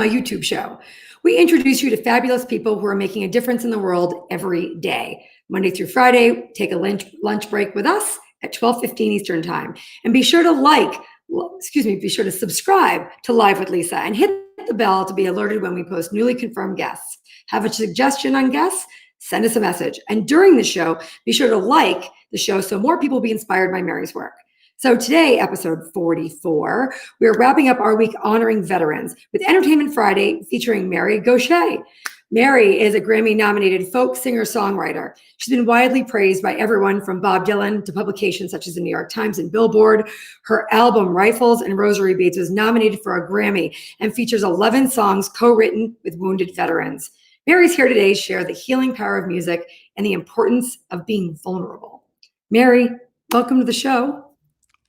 my YouTube show. We introduce you to fabulous people who are making a difference in the world every day. Monday through Friday, take a lunch break with us at 12:15 Eastern Time. And be sure to subscribe to Live with Lisa and hit the bell to be alerted when we post newly confirmed guests. Have a suggestion on guests? Send us a message. And during the show, be sure to like the show so more people will be inspired by Mary's work. So today, episode 44, we are wrapping up our week honoring veterans with Entertainment Friday featuring Mary Gauthier. Mary is a Grammy nominated folk singer-songwriter. She's been widely praised by everyone from Bob Dylan to publications such as the New York Times and Billboard. Her album Rifles and Rosary Beads was nominated for a Grammy and features 11 songs co-written with wounded veterans. Mary's here today to share the healing power of music and the importance of being vulnerable. Mary, welcome to the show.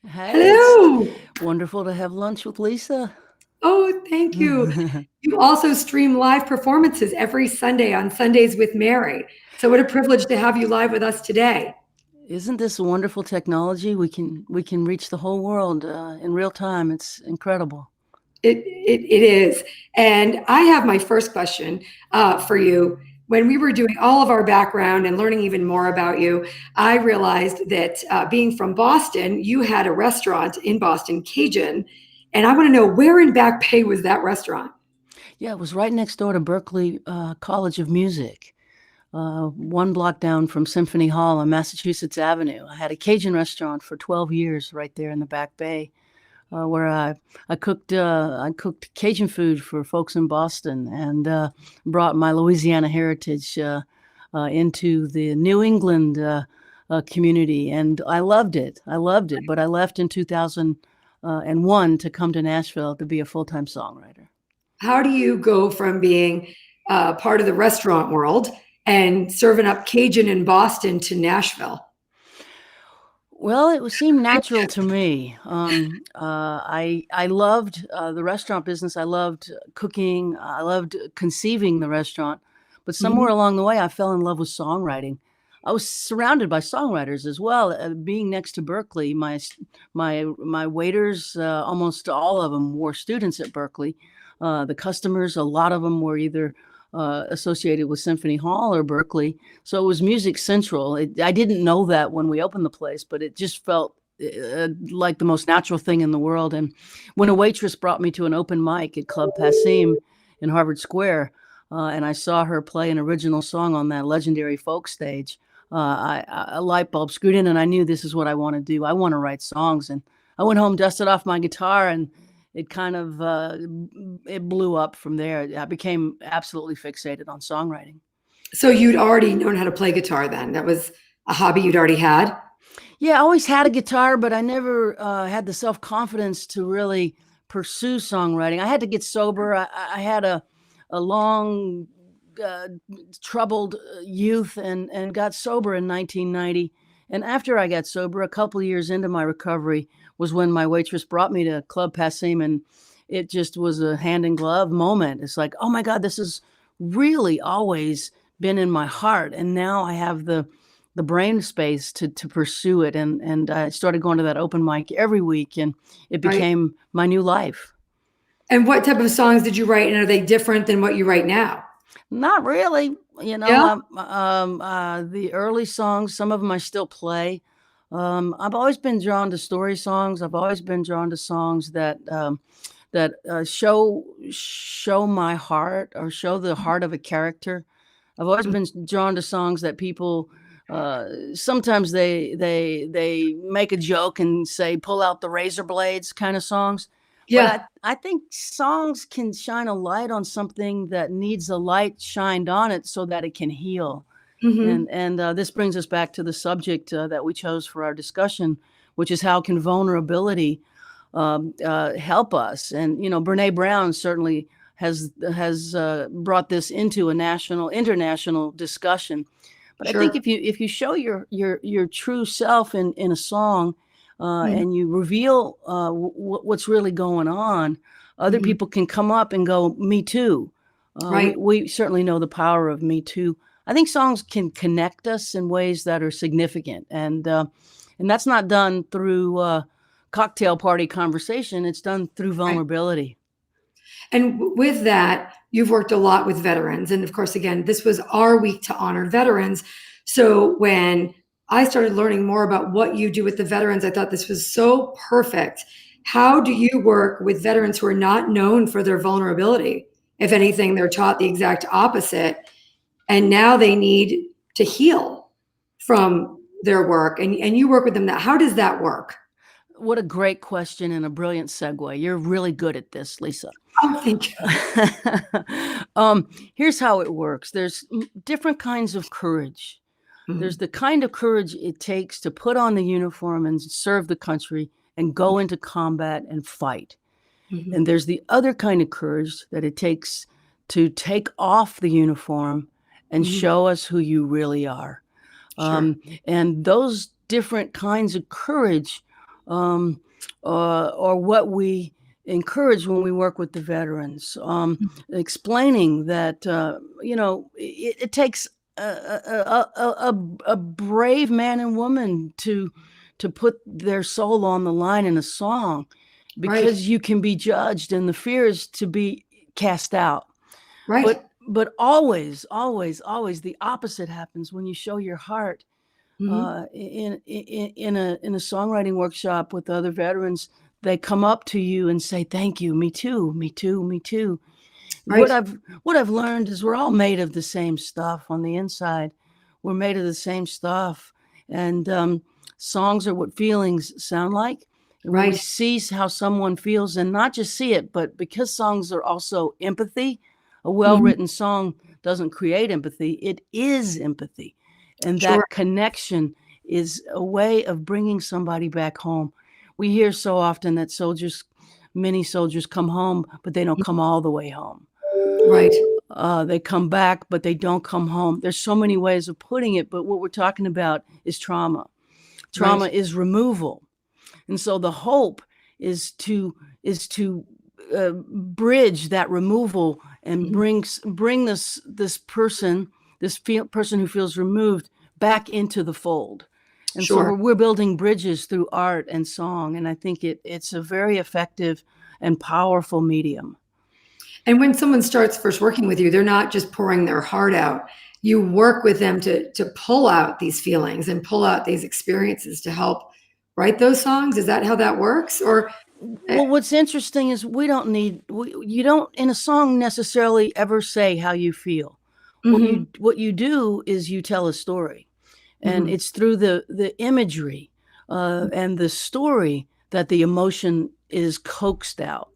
Hey, Hello. it's wonderful to have lunch with Lisa. Oh, thank you. You also stream live performances every Sunday on Sundays with Mary. So what a privilege to have you live with us today. Isn't this a wonderful technology? We can reach the whole world in real time. It's incredible. It is. And I have my first question for you. When we were doing all of our background and learning even more about you, I realized that being from Boston, you had a restaurant in Boston, Cajun. And I want to know, where in Back Bay was that restaurant? Yeah, it was right next door to Berklee College of Music, 1 block down from Symphony Hall on Massachusetts Avenue. I had a Cajun restaurant for 12 years right there in the Back Bay, where I cooked Cajun food for folks in Boston and brought my Louisiana heritage into the New England community, and I loved it. But I left in 2001 to come to Nashville to be a full-time songwriter. How do you go from being part of the restaurant world and serving up Cajun in Boston to Nashville? Well, it seemed natural to me. I loved the restaurant business. I loved cooking. I loved conceiving the restaurant. But somewhere along the way, I fell in love with songwriting. I was surrounded by songwriters as well. Being next to Berklee, my waiters, almost all of them were students at Berklee. The customers, a lot of them were either associated with Symphony Hall or Berklee. So it was music central. I didn't know that when we opened the place, but it just felt like the most natural thing in the world. And when a waitress brought me to an open mic at Club Passim in Harvard Square, and I saw her play an original song on that legendary folk stage, a light bulb screwed in, and I knew this is what I want to do. I want to write songs. And I went home, dusted off my guitar, and it kind of it blew up from there. I became absolutely fixated on songwriting. So you'd already known how to play guitar then? That was a hobby you'd already had? Yeah, I always had a guitar, but I never had the self-confidence to really pursue songwriting. I had to get sober. I had a long, troubled youth and got sober in 1990. And after I got sober, a couple of years into my recovery, was when my waitress brought me to Club Passim, and it just was a hand in glove moment. It's like, oh my God, this has really always been in my heart. And now I have the brain space to pursue it. And I started going to that open mic every week, and it became my new life. And what type of songs did you write? And are they different than what you write now? Not really. The early songs, some of them I still play. I've always been drawn to story songs. I've always been drawn to songs that show my heart or show the heart of a character. I've always been drawn to songs that people sometimes they make a joke and say pull out the razor blades kind of songs. Yeah. But I think songs can shine a light on something that needs a light shined on it so that it can heal. And this brings us back to the subject that we chose for our discussion, which is how can vulnerability help us? And Brene Brown certainly has brought this into a international discussion. But Sure. I think if you show your true self in a song, and you reveal what's really going on, other people can come up and go, me too. Right. We certainly know the power of me too. I think songs can connect us in ways that are significant. And that's not done through cocktail party conversation. It's done through vulnerability. And with that, you've worked a lot with veterans. And of course, again, this was our week to honor veterans. So when I started learning more about what you do with the veterans, I thought this was so perfect. How do you work with veterans who are not known for their vulnerability? If anything, they're taught the exact opposite. And now they need to heal from their work. And you work with them. How does that work? What a great question and a brilliant segue. You're really good at this, Lisa. Oh, thank you. Here's how it works. There's different kinds of courage. There's the kind of courage it takes to put on the uniform and serve the country and go into combat and fight. And there's the other kind of courage that it takes to take off the uniform and show us who you really are. Sure. And those different kinds of courage are what we encourage when we work with the veterans, explaining that, it takes a brave man and woman to put their soul on the line in a song, because you can be judged and the fear is to be cast out. Right. But always, always, always the opposite happens when you show your heart. In a songwriting workshop with other veterans, they come up to you and say, "Thank you, me too, me too, me too." Right. What I've learned is we're all made of the same stuff on the inside. We're made of the same stuff, and songs are what feelings sound like. And when we see how someone feels, and not just see it, but because songs are also empathy. A well-written song doesn't create empathy; it is empathy. And that connection is a way of bringing somebody back home. We hear so often that many soldiers come home, but they don't come all the way home. Right. They come back, but they don't come home. There's so many ways of putting it, but what we're talking about is trauma. Trauma is removal. And so the hope is to bridge that removal and bring this person who feels removed back into the fold. And so we're building bridges through art and song. And I think it's a very effective and powerful medium. And when someone starts first working with you, they're not just pouring their heart out. You work with them to pull out these feelings and pull out these experiences to help write those songs. Is that how that works? Or well, what's interesting is you don't in a song necessarily ever say how you feel. What you do is you tell a story, and it's through the imagery and the story that the emotion is coaxed out.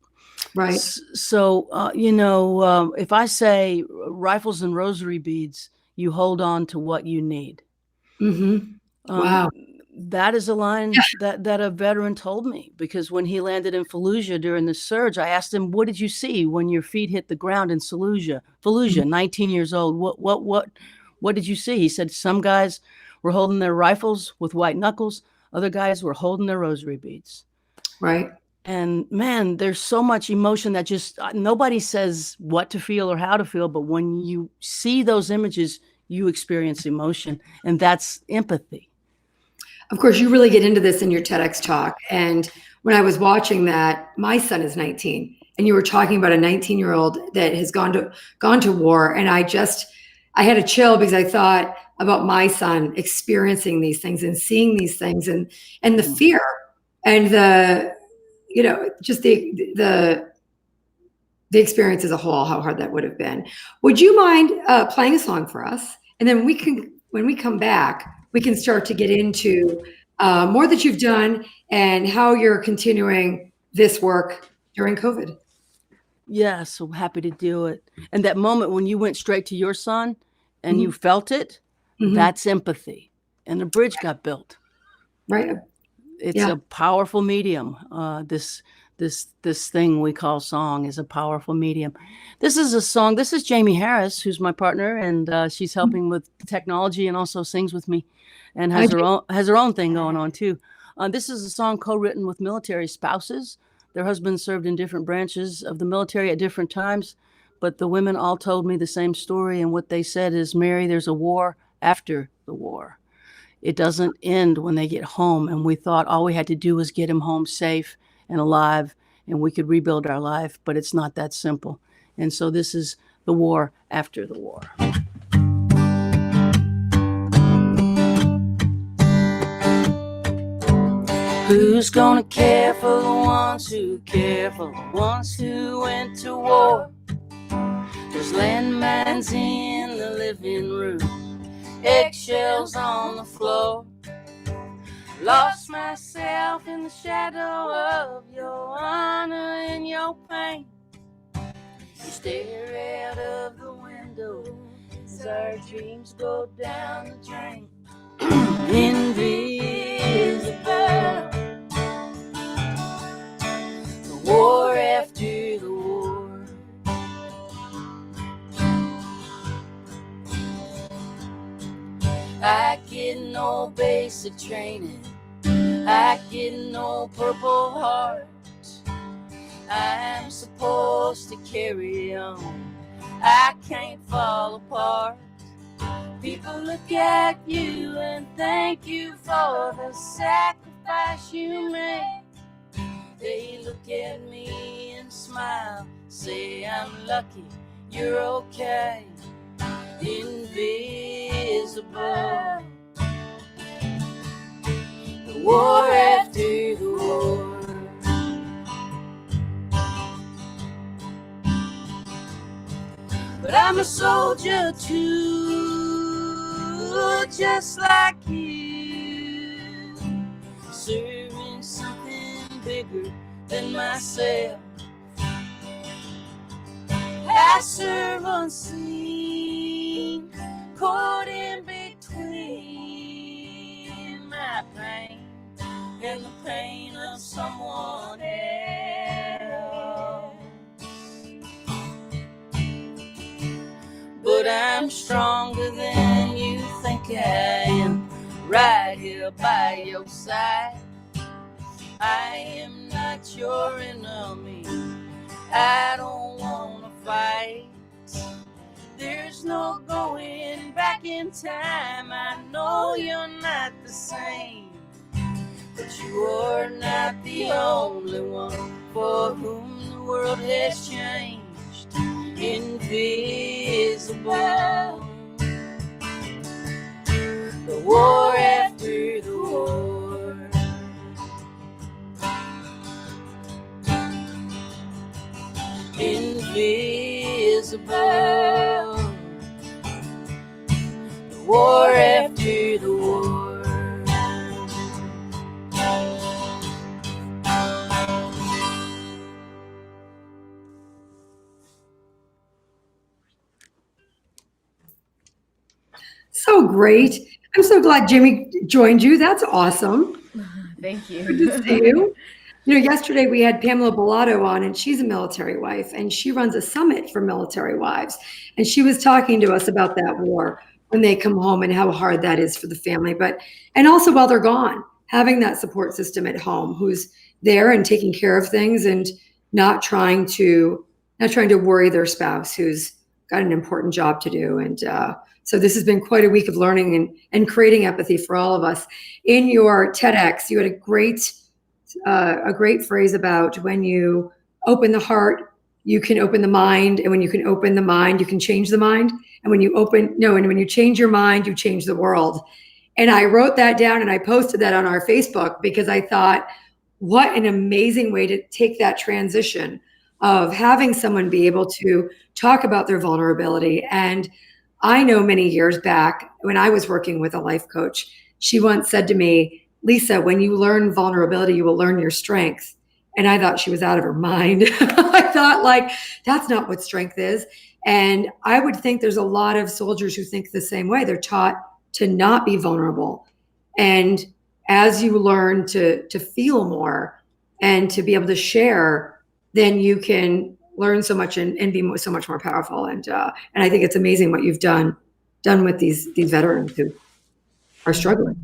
Right. So, if I say rifles and rosary beads, you hold on to what you need. Wow. That is a line that a veteran told me, because when he landed in Fallujah during the surge, I asked him, "What did you see when your feet hit the ground in Fallujah, 19 years old? What did you see?" He said, "Some guys were holding their rifles with white knuckles. Other guys were holding their rosary beads." Right. And man, there's so much emotion that just nobody says what to feel or how to feel. But when you see those images, you experience emotion, and that's empathy. Of course, you really get into this in your TEDx talk. And when I was watching that, my son is 19, and you were talking about a 19-year-old that has gone to war. And I had a chill, because I thought about my son experiencing these things and seeing these things, and the fear and just the experience as a whole, how hard that would have been. Would you mind playing a song for us? And then when we come back, we can start to get into more that you've done and how you're continuing this work during COVID. Yes, so happy to do it. And that moment when you went straight to your son and you felt it, that's empathy. And the bridge got built. Right. It's a powerful medium. This thing we call song is a powerful medium. This is a song. This is Jamie Harris, who's my partner, and she's helping with technology and also sings with me, and has her own thing going on too. This is a song co-written with military spouses. Their husbands served in different branches of the military at different times, but the women all told me the same story, and what they said is, "Mary, there's a war after the war. It doesn't end when they get home." And we thought all we had to do was get him home safe and alive and we could rebuild our life, but it's not that simple. And so this is the war after the war. Who's gonna care for the ones who care for the ones who went to war? There's landmines in the living room, eggshells on the floor. Lost myself in the shadow of your honor and your pain. You stare out of the window as our dreams go down the drain. Invisible, the war after the war. I get no basic training, I get no Purple Heart. I'm supposed to carry on, I can't fall apart. People look at you and thank you for the sacrifice you made. They look at me and smile, say I'm lucky, you're okay. Invisible, the war after the war. But I'm a soldier too, just like you, serving something bigger than myself. I serve unseen, caught in between my pain and the pain of someone else. But I'm stronger than you think I am, right here by your side. I am not your enemy, I don't wanna fight. There's no going back in time, I know you're not the same. But you are not the only one for whom the world has changed. Invisible, the war after the war. Invisible, the war after the war. So great. I'm so glad Jimmy joined you. That's awesome. Thank you. Good to see you. You know, yesterday we had Pamela Bellato on, and she's a military wife, and she runs a summit for military wives. And she was talking to us about that war when they come home and how hard that is for the family. And also while they're gone, having that support system at home who's there and taking care of things and not trying to worry their spouse who's got an important job to do. And so this has been quite a week of learning and creating empathy for all of us. In your TEDx, you had a great phrase about when you open the heart, you can open the mind, and when you can open the mind, you can change the mind. And when you change your mind, you change the world. And I wrote that down and I posted that on our Facebook because I thought, what an amazing way to take that transition of having someone be able to talk about their vulnerability. And I know many years back when I was working with a life coach, she once said to me, Lisa, when you learn vulnerability, you will learn your strength. And I thought she was out of her mind. I thought, like, that's not what strength is. And I would think there's a lot of soldiers who think the same way. They're taught to not be vulnerable. And as you learn to feel more and to be able to share, then you can learn so much and be so much more powerful. And I think it's amazing what you've done with these veterans who are struggling.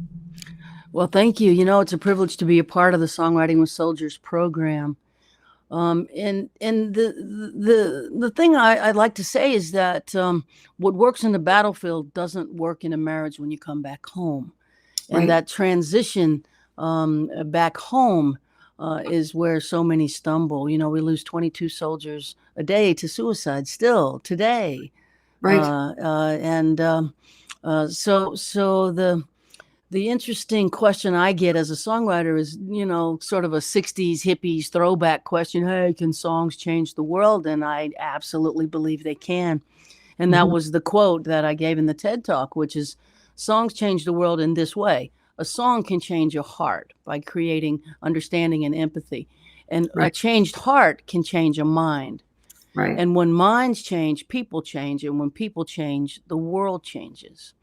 Well, thank you. You know, it's a privilege to be a part of the Songwriting with Soldiers program. And the thing I'd like to say is that what works in the battlefield doesn't work in a marriage when you come back home. And Right. that transition back home is where so many stumble. You know, we lose 22 soldiers a day to suicide still today. Right. So the interesting question I get as a songwriter is, you know, sort of a 60s hippies throwback question. Hey, can songs change the world? And I absolutely believe they can. And that Mhm. was the quote that I gave in the TED Talk, which is, songs change the world in this way. A song can change a heart by creating understanding and empathy. And a Right. changed heart can change a mind. Right. And when minds change, people change. And when people change, the world changes.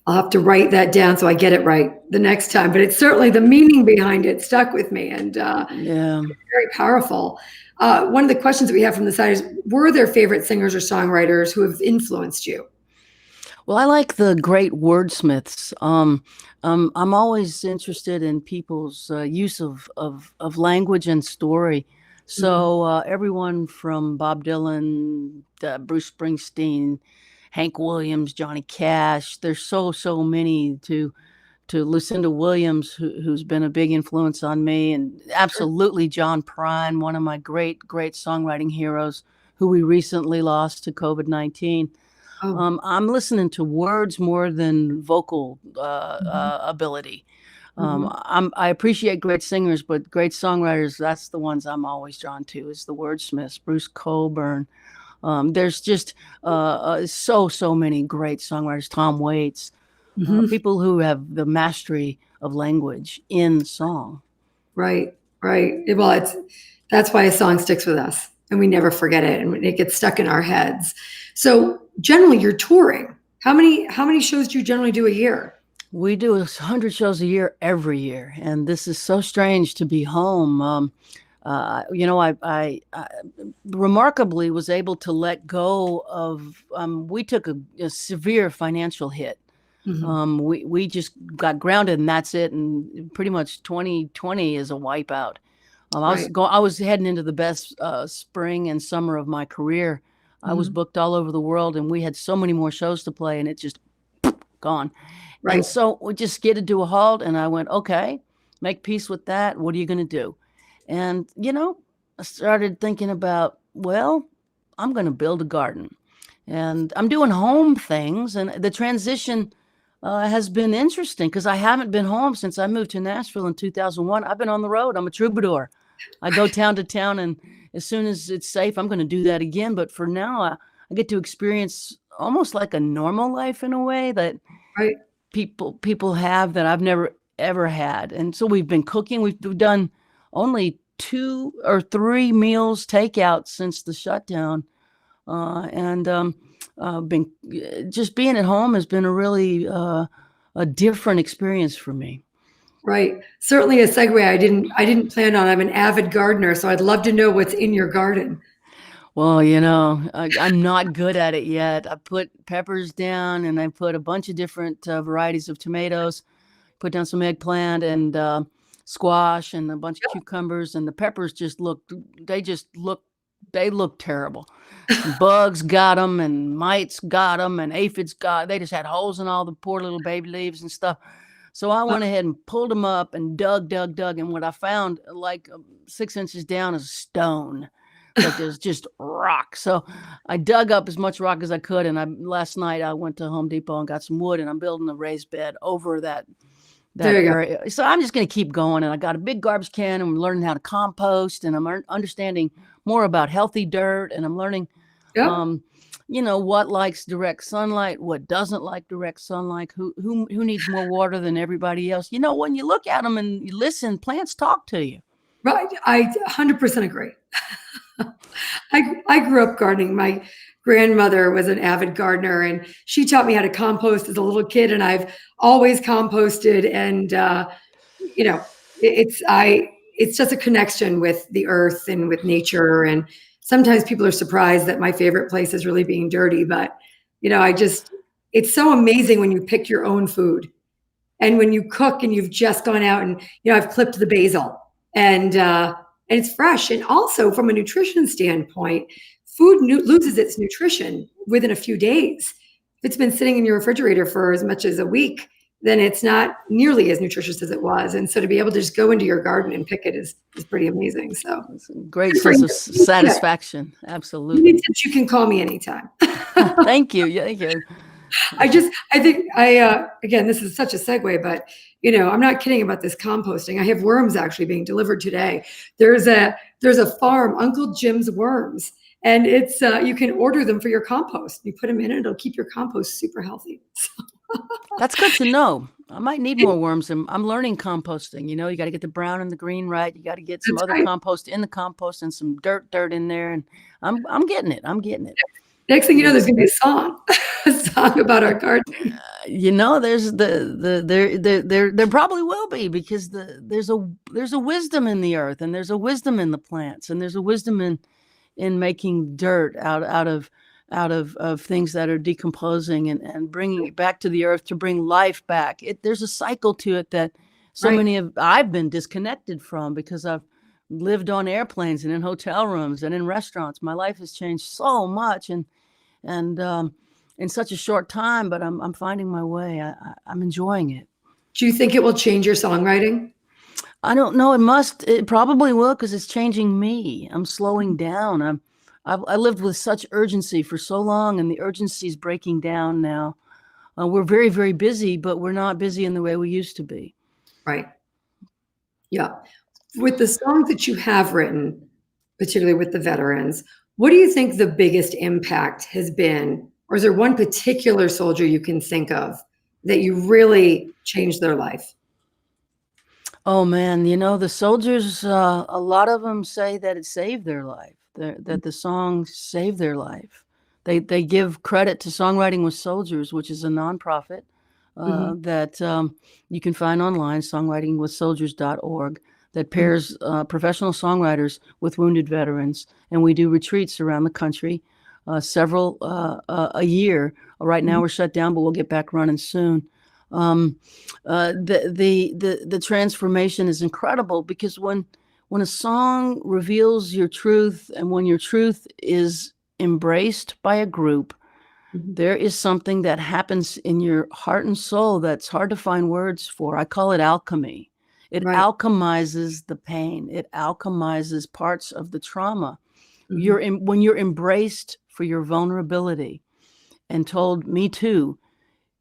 I'll have to write that down so I get it right the next time. But it's certainly the meaning behind it stuck with me, and Yeah. very powerful. One of the questions that we have from the side is, were there favorite singers or songwriters who have influenced you? Well, I like the great wordsmiths. I'm always interested in people's use of language and story. Mhm. So everyone from Bob Dylan, Bruce Springsteen, Hank Williams, Johnny Cash. There's so many to Lucinda Williams, who's been a big influence on me, and Sure. absolutely John Prine, one of my great songwriting heroes, who we recently lost to COVID-19. Oh. I'm listening to words more than vocal Mhm. ability. Mhm. I appreciate great singers, but great songwriters, that's the ones I'm always drawn to, is the wordsmiths, Bruce Coburn. There's just so many great songwriters, Tom Waits, Mhm. people who have the mastery of language in song. Right. Right. Well, that's why a song sticks with us, and we never forget it, and it gets stuck in our heads. So generally, you're touring. How many shows do you generally do a year? We do 100 shows a year every year, and this is so strange to be home. You know, I remarkably was able to let go of. We took a severe financial hit. Mhm. We just got grounded, and that's it. And pretty much 2020 is a wipeout. Right. I was heading into the best spring and summer of my career. I was Mhm. booked all over the world, and we had so many more shows to play, and it just gone. And Right. so we just skidded to a halt, and I went, okay, make peace with that. What are you going to do? And, you know, I started thinking about, well, I'm going to build a garden. And I'm doing home things. And the transition has been interesting because I haven't been home since I moved to Nashville in 2001. I've been on the road. I'm a troubadour. I go town to town, and as soon as it's safe, I'm going to do that again. But for now, I get to experience almost like a normal life in a way that Right. people have that I've never ever had. And so we've been cooking. We've done only 2 or 3 meals takeout since the shutdown. And been just being at home has been a really a different experience for me. Right. Certainly a segue I didn't plan on. I'm an avid gardener, so I'd love to know what's in your garden. Well, you know, I'm not good at it yet. I put peppers down, and I put a bunch of different varieties of tomatoes, put down some eggplant and squash and a bunch of cucumbers, and the peppers they look terrible. Bugs got them, and mites got them, and aphids they just had holes in all the poor little baby leaves and stuff. So I Oh, went ahead and pulled them up and dug, and what I found, like 6 inches down, is a stone. Like there's just rock. So I dug up as much rock as I could, and last night I went to Home Depot and got some wood, and I'm building a raised bed over that there you go. area. So I'm just going to keep going, and I got a big garbage can, and I'm learning how to compost, and I'm understanding more about healthy dirt, and I'm learning, Yep. um, you know, what likes direct sunlight, what doesn't like direct sunlight, who needs more water than everybody else. You know, when you look at them and you listen, plants talk to you. Right. I 100% agree. I grew up gardening. My grandmother was an avid gardener, and she taught me how to compost as a little kid, and I've always composted. And you know, it's just a connection with the earth and with nature. And sometimes people are surprised that my favorite place is really being dirty, but it's so amazing when you pick your own food. And when you cook and you've just gone out and, I've clipped the basil, and it's fresh. And also from a nutrition standpoint, food loses its nutrition within a few days. If it's been sitting in your refrigerator for as much as a week, then it's not nearly as nutritious as it was. And so to be able to just go into your garden and pick it is pretty amazing. So It's a great good for sense of you. Yeah. satisfaction. You Absolutely. need tips, you can call me anytime. Thank you. Yeah, thank you. I think again, this is such a segue, but I'm not kidding about this composting. I have worms actually being delivered today. There's a farm, Uncle Jim's Worms, and it's you can order them for your compost. You put them in, and it'll keep your compost super healthy. That's good to know. I might need more worms. I'm learning composting. You got to get the brown and the green right. You got to get some That's other right. compost in the compost and some dirt in there. And I'm getting it. I'm getting it. Next thing you know, there's going to be a song, a song about our gardening. There's there probably will be, because there's a wisdom in the earth, and there's a wisdom in the plants, and there's a wisdom in making dirt out of things that are decomposing and bringing it back to the earth to bring life back. There's a cycle to it that I've been disconnected from, because I've lived on airplanes and in hotel rooms and in restaurants. My life has changed so much, and in such a short time, but I'm finding my way. I'm enjoying it. Do you think it will change your songwriting? I don't know. It probably will, because it's changing me. I'm slowing down. I lived with such urgency for so long, and the urgency is breaking down now. We're very, very busy, but we're not busy in the way we used to be. Right. Yeah. With the songs that you have written, particularly with the veterans, what do you think the biggest impact has been? Or is there one particular soldier you can think of that you really changed their life? Oh man, the soldiers, a lot of them say that it saved their life, that the song saved their life. They give credit to Songwriting with Soldiers, which is a nonprofit that you can find online, songwritingwithsoldiers.org, that pairs professional songwriters with wounded veterans. And we do retreats around the country, several a year. Right now we're shut down, but we'll get back running soon. The transformation is incredible, because when a song reveals your truth, and when your truth is embraced by a group, there is something that happens in your heart and soul that's hard to find words for. I call it alchemy. It alchemizes the pain. It alchemizes parts of the trauma. When you're embraced for your vulnerability and told, me too,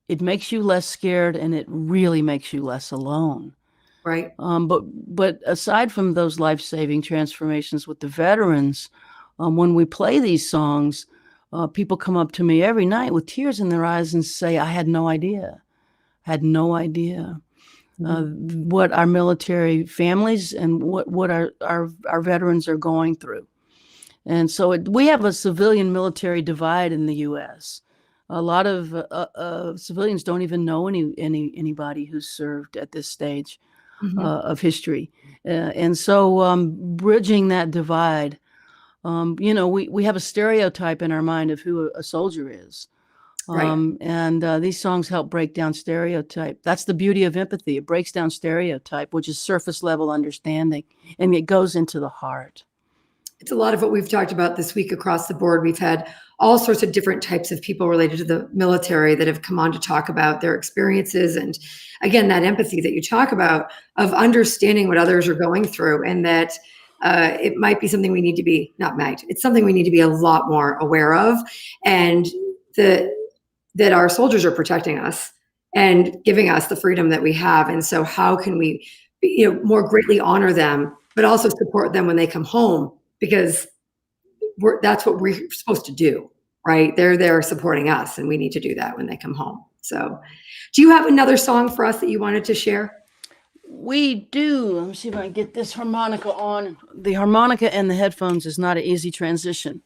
it makes you less scared, and it really makes you less alone. Right. But aside from those life-saving transformations with the veterans, when we play these songs, people come up to me every night with tears in their eyes and say, I had no idea what our military families and what our veterans are going through. And so we have a civilian-military divide in the U.S. A lot of civilians don't even know anybody who's served at this stage of history. And so bridging that divide, we have a stereotype in our mind of who a soldier is. And these songs help break down stereotype. That's the beauty of empathy. It breaks down stereotype, which is surface level understanding, and it goes into the heart. It's a lot of what we've talked about this week across the board. We've had all sorts of different types of people related to the military that have come on to talk about their experiences. And again, that empathy that you talk about, of understanding what others are going through, and that it might be something we need to be, it's something we need to be a lot more aware of, and that our soldiers are protecting us and giving us the freedom that we have. And so how can we more greatly honor them, but also support them when they come home, because that's what we're supposed to do, right? They're there supporting us, and we need to do that when they come home. So do you have another song for us that you wanted to share? We do. Let me see if I can get this harmonica on. The harmonica and the headphones is not an easy transition.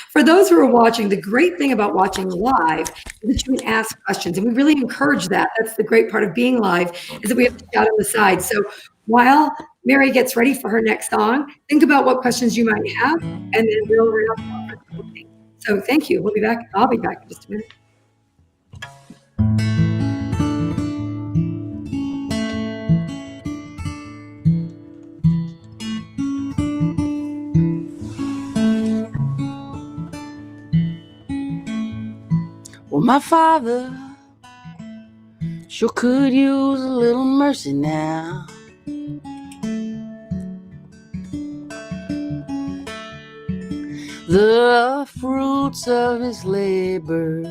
For those who are watching, the great thing about watching live is that you can ask questions, and we really encourage that. That's the great part of being live, is that we have to chat on the side. So while Mary gets ready for her next song, think about what questions you might have, and then we'll wrap up. So thank you. We'll be back. I'll be back in just a minute. Well, my father, Sure could use a little mercy now. The fruits of his labor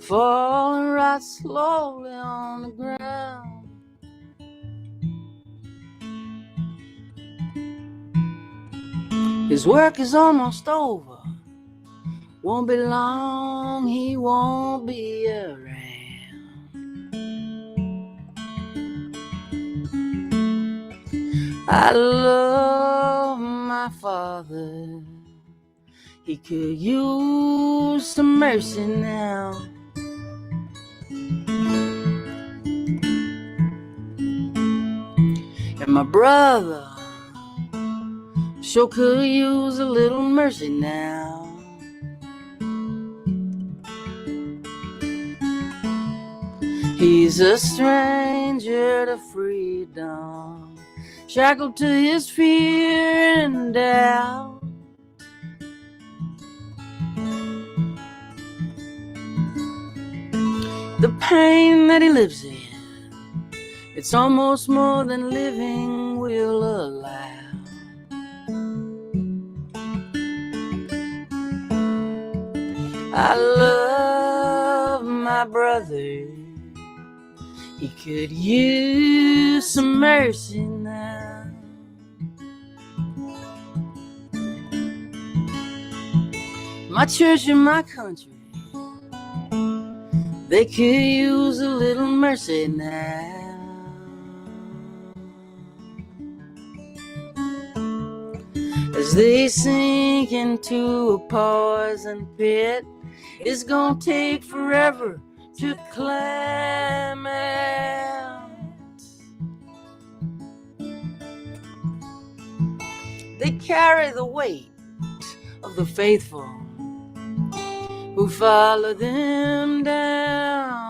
falling right slowly on the ground. His work is almost over. Won't be long, he won't be around. I love my father. He could use some mercy now. And my brother sure could use a little mercy now. He's a stranger to freedom, shackled to his fear and doubt. The pain that he lives in, it's almost more than living will allow. I love my brother. He could use some mercy now. My church and my country, they could use a little mercy now. As they sink into a poison pit, it's gonna take forever to climb out. They carry the weight of the faithful who follow them down.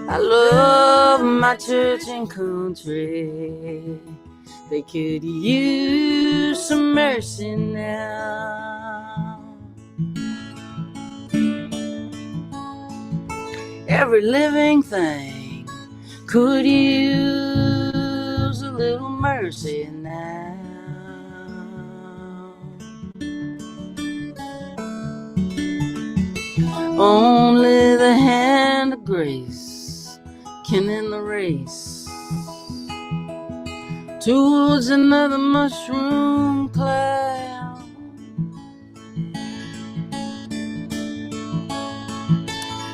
I love my church and country. They could use some mercy now. Every living thing could use a little mercy now. Only the hand of grace can end the race towards another mushroom cloud.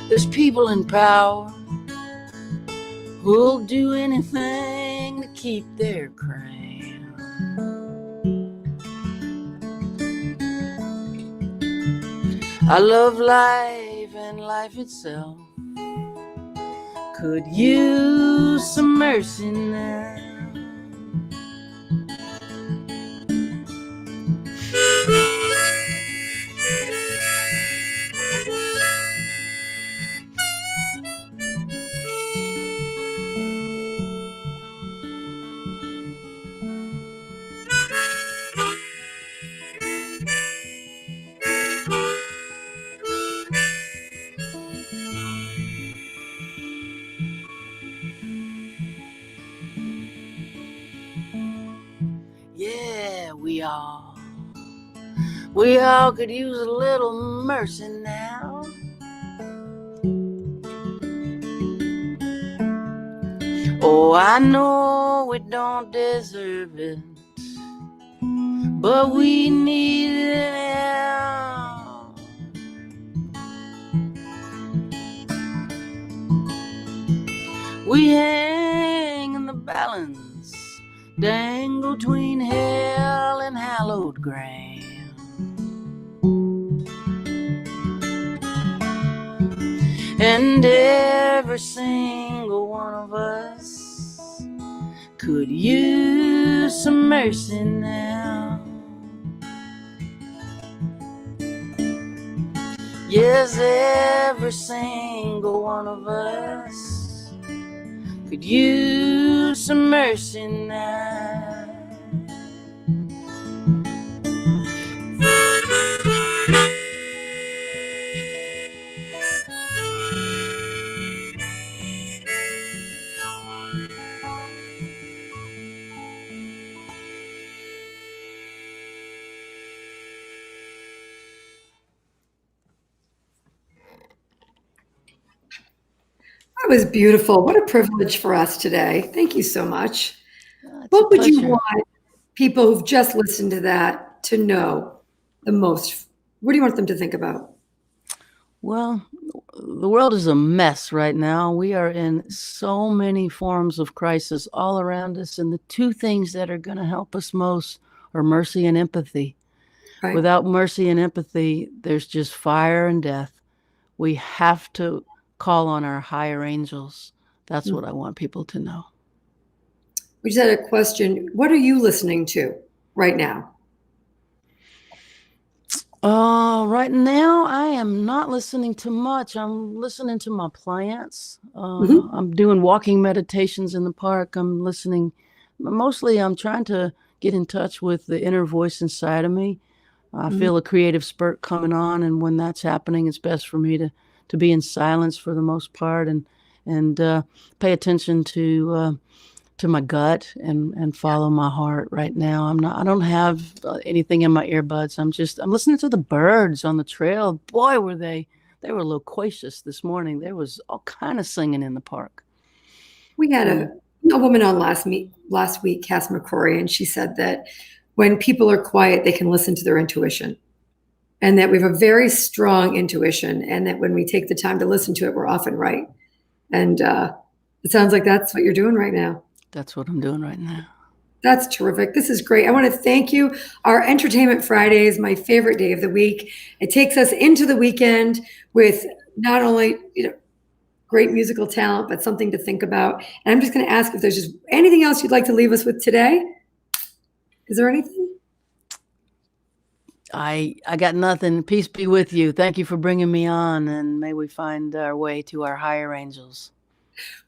There's people in power who'll do anything to keep their crown. I love life and life itself could use some mercy now. Yeah, we all could use a little mercy now. Oh, I know we don't deserve it, but we need it now. We hang in the balance, dangle between hell and hallowed ground. And every single one of us could use some mercy now. Yes, every single one of us could use some mercy now. That was beautiful. What a privilege for us today. Thank you so much. It's a What would you pleasure. want people who've just listened to that to know the most? What do you want them to think about? Well, the world is a mess right now. We are in so many forms of crisis all around us, and the two things that are going to help us most are mercy and empathy. Right? Without mercy and empathy, there's just fire and death. We have to call on our higher angels. That's Mm. what I want people to know. We just had a question. What are you listening to right now? Right now, I am not listening to much. I'm listening to my plants. Hmm. I'm doing walking meditations in the park. I'm listening. Mostly, I'm trying to get in touch with the inner voice inside of me. I Hmm. feel a creative spurt coming on, and when that's happening, it's best for me to be in silence for the most part and pay attention to my gut and follow my heart right now. I don't have anything in my earbuds. I'm listening to the birds on the trail. Boy, they were loquacious this morning. There was all kind of singing in the park. We had And a woman on last week, Cass McCrory, and she said that when people are quiet, they can listen to their intuition, and that we have a very strong intuition, and that when we take the time to listen to it, we're often right. And it sounds like that's what you're doing right now. that's what I'm doing right now. That's terrific. This is great. I want to thank you. Our Entertainment Friday is my favorite day of the week. It takes us into the weekend with not only great musical talent, but something to think about. And I'm just going to ask if there's just anything else you'd like to leave us with today. Is there anything? I got nothing. Peace be with you. Thank you for bringing me on, and may we find our way to our higher angels.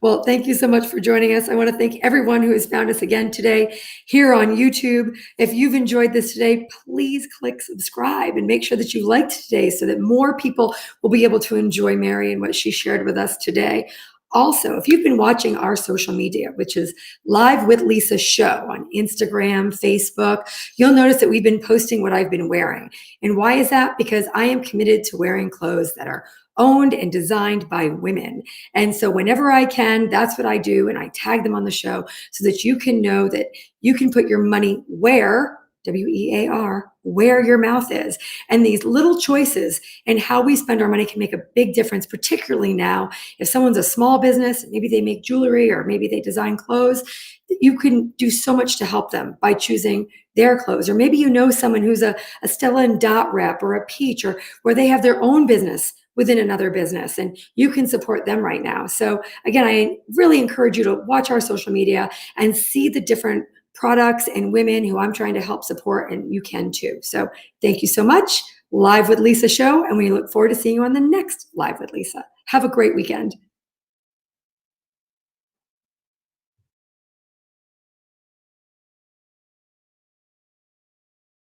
Well, thank you so much for joining us. I want to thank everyone who has found us again today here on YouTube. If you've enjoyed this today, please click subscribe and make sure that you liked today so that more people will be able to enjoy Mary and what she shared with us today. Also, if you've been watching our social media, which is Live with Lisa Show on Instagram, Facebook, you'll notice that we've been posting what I've been wearing. And why is that? Because I am committed to wearing clothes that are owned and designed by women. And so whenever I can, that's what I do. And I tag them on the show so that you can know that you can put your money where, WEAR, where your mouth is. And these little choices and how we spend our money can make a big difference, particularly now. If someone's a small business, maybe they make jewelry or maybe they design clothes, you can do so much to help them by choosing their clothes. Or maybe you know someone who's a Stella and Dot rep or a Peach, or where they have their own business within another business, and you can support them right now. So again, I really encourage you to watch our social media and see the different products and women who I'm trying to help support, and you can too. So thank you so much. Live with Lisa show, and we look forward to seeing you on the next Live with Lisa. Have a great weekend.